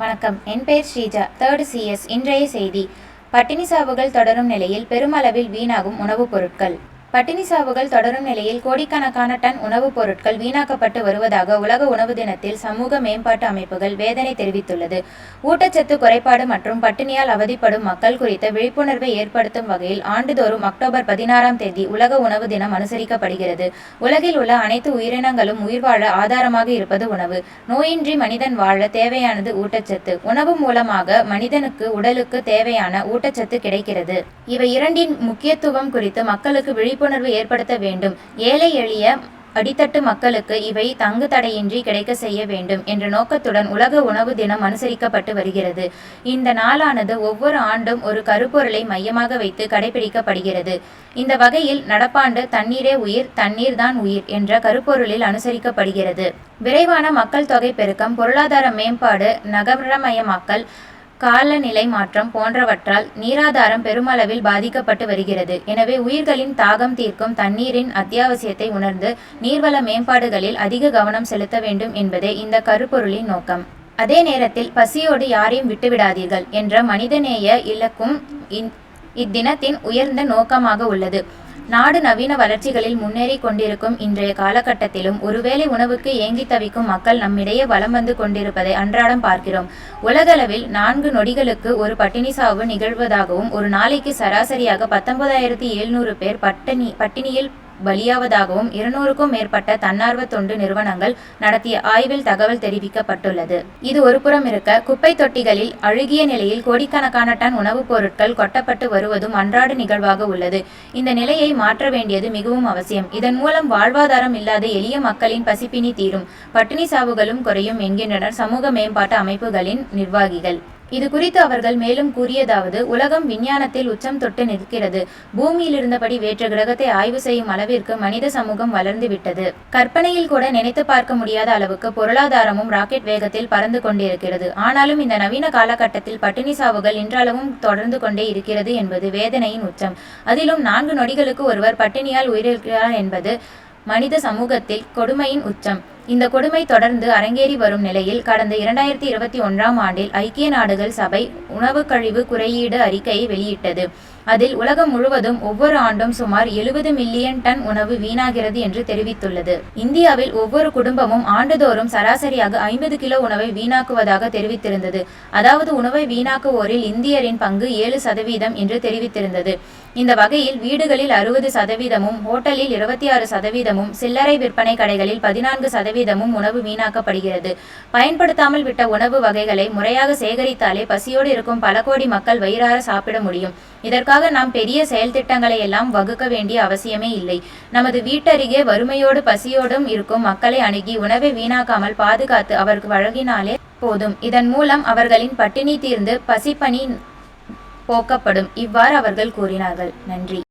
வணக்கம். என் பெயர் Sreeja. 3rd CS. இன்றைய செய்தி. பட்டினி சாவுகள் தொடரும் நிலையில் பெருமளவில் வீணாகும் உணவுப் பொருட்கள். பட்டினி சாவுகள் தொடரும் நிலையில் கோடிக்கணக்கான டன் உணவுப் பொருட்கள் வீணாக்கப்பட்டு வருவதாக உலக உணவு தினத்தில் சமூக மேம்பாட்டு அமைப்புகள் வேதனை தெரிவித்துள்ளது. ஊட்டச்சத்து குறைபாடு மற்றும் பட்டினியால் அவதிப்படும் மக்கள் குறித்த விழிப்புணர்வை ஏற்படுத்தும் வகையில் ஆண்டுதோறும் அக்டோபர் 16ஆம் தேதி உலக உணவு தினம் அனுசரிக்கப்படுகிறது. உலகில் உள்ள அனைத்து உயிரினங்களும் உயிர் வாழ ஆதாரமாக இருப்பது உணவு. நோயின்றி மனிதன் வாழ தேவையானது ஊட்டச்சத்து. உணவு மூலமாக மனிதனுக்கு உடலுக்கு தேவையான ஊட்டச்சத்து கிடைக்கிறது. இவை இரண்டின் முக்கியத்துவம் குறித்து மக்களுக்கு விழிப்புணர்வு ஏற்படுத்த வேண்டும். ஏழை எளிய அடித்தட்டு மக்களுக்கு இவை தங்கு தடையின்றி கிடைக்க செய்ய வேண்டும் என்ற நோக்கத்துடன் உலக உணவு தினம் அனுசரிக்கப்பட்டு வருகிறது. இந்த நாளானது ஒவ்வொரு ஆண்டும் ஒரு கருப்பொருளை மையமாக வைத்து கடைபிடிக்கப்படுகிறது. இந்த வகையில் நடப்பாண்டு தண்ணீரே உயிர், தண்ணீர் தான் உயிர் என்ற கருப்பொருளில் அனுசரிக்கப்படுகிறது. விரைவான மக்கள் தொகை பெருக்கம், பொருளாதார மேம்பாடு, நகரமயமாக்கல், காலநிலை மாற்றம் போன்றவற்றால் நீராதாரம் பெருமளவில் பாதிக்கப்பட்டு வருகிறது. எனவே உயிர்களின் தாகம் தீர்க்கும் தண்ணீரின் அத்தியாவசியத்தை உணர்ந்து நீர்வள மேம்பாடுகளில் அதிக கவனம் செலுத்த வேண்டும் என்பதே இந்த கருப்பொருளின் நோக்கம். அதே நேரத்தில் பசியோடு யாரையும் விட்டுவிடாதீர்கள் என்ற மனிதநேய இலக்கும் இத்தினத்தின் உயர்ந்த நோக்கமாக உள்ளது. நாடு நவீன வளர்ச்சிகளில் முன்னேறி கொண்டிருக்கும் இன்றைய காலகட்டத்திலும் ஒருவேளை உணவுக்கு ஏங்கி தவிக்கும் மக்கள் நம்மிடையே வலம் வந்து கொண்டிருப்பதை அன்றாடம் பார்க்கிறோம். உலகளவில் 4 நொடிகளுக்கு ஒரு பட்டினி சாவு நிகழ்வதாகவும் ஒரு நாளைக்கு சராசரியாக 19,700 பேர் பட்டினியில் பலியாவதாகவும் 200க்கும் மேற்பட்ட தன்னார்வ தொண்டு நிறுவனங்கள் நடத்திய ஆய்வில் தகவல் தெரிவிக்கப்பட்டுள்ளது. இது ஒருபுறம் இருக்க, குப்பை தொட்டிகளில் அழுகிய நிலையில் கோடிக்கணக்கான டன் உணவுப் பொருட்கள் கொட்டப்பட்டு வருவதும் அன்றாட நிகழ்வாக உள்ளது. இந்த நிலையை மாற்ற வேண்டியது மிகவும் அவசியம். இதன் மூலம் வாழ்வாதாரம் இல்லாத எளிய மக்களின் பசிப்பினி தீரும், பட்டினி சாவுகளும் குறையும் என்கின்றனர் சமூக மேம்பாட்டு அமைப்புகளின் நிர்வாகிகள். இது குறித்து அவர்கள் மேலும் கூறியதாவது: உலகம் விஞ்ஞானத்தில் உச்சம் தொட்டு நிற்கிறது. பூமியில் இருந்தபடி வேற்று கிரகத்தை ஆய்வு செய்யும் அளவிற்கு மனித சமூகம் வளர்ந்து விட்டது. கற்பனையில் கூட நினைத்து பார்க்க முடியாத அளவுக்கு பொருளாதாரமும் ராக்கெட் வேகத்தில் பறந்து கொண்டிருக்கிறது. ஆனாலும் இந்த நவீன காலகட்டத்தில் பட்டினி சாவுகள் இன்றளவும் தொடர்ந்து கொண்டே இருக்கிறது என்பது வேதனையின் உச்சம். அதிலும் 4 நொடிகளுக்கு ஒருவர் பட்டினியால் உயிரிழக்கிறார் என்பது மனித சமூகத்தில் கொடுமையின் உச்சம். இந்த கொடுமை தொடர்ந்து அரங்கேறி வரும் நிலையில் கடந்த 2021ஆம் ஆண்டில் ஐக்கிய நாடுகள் சபை உணவு கழிவு குறியீடு அறிக்கையை வெளியிட்டது. அதில் உலகம் முழுவதும் ஒவ்வொரு ஆண்டும் சுமார் 70 மில்லியன் டன் உணவு வீணாகிறது என்று தெரிவித்துள்ளது. இந்தியாவில் ஒவ்வொரு குடும்பமும் ஆண்டுதோறும் சராசரியாக 50 கிலோ உணவை வீணாக்குவதாக தெரிவித்திருந்தது. அதாவது உணவை வீணாக்குவோரில் இந்தியரின் பங்கு 7% என்று தெரிவித்திருந்தது. இந்த வகையில் வீடுகளில் 60%, ஹோட்டலில் 26%, சில்லறை விற்பனை கடைகளில் 14% உணவு வீணாக்கப்படுகிறது. பயன்படுத்தாமல் விட்ட உணவு வகைகளை முறையாக சேகரித்தாலே பசியோடு இருக்கும் பல கோடி மக்கள் வயிறார சாப்பிட முடியும். இதற்காக நாம் பெரிய செயல் திட்டங்களை எல்லாம் வகுக்க வேண்டிய அவசியமே இல்லை. நமது வீட்டருகே வறுமையோடு பசியோடும் இருக்கும் மக்களை அணுகி உணவை வீணாக்காமல் பாதுகாத்து அவருக்கு வழங்கினாலே போதும். இதன் மூலம் அவர்களின் பட்டினி தீர்ந்து பசிப்பணி போக்கப்படும். இவ்வாறு அவர்கள் கூறினார்கள். நன்றி.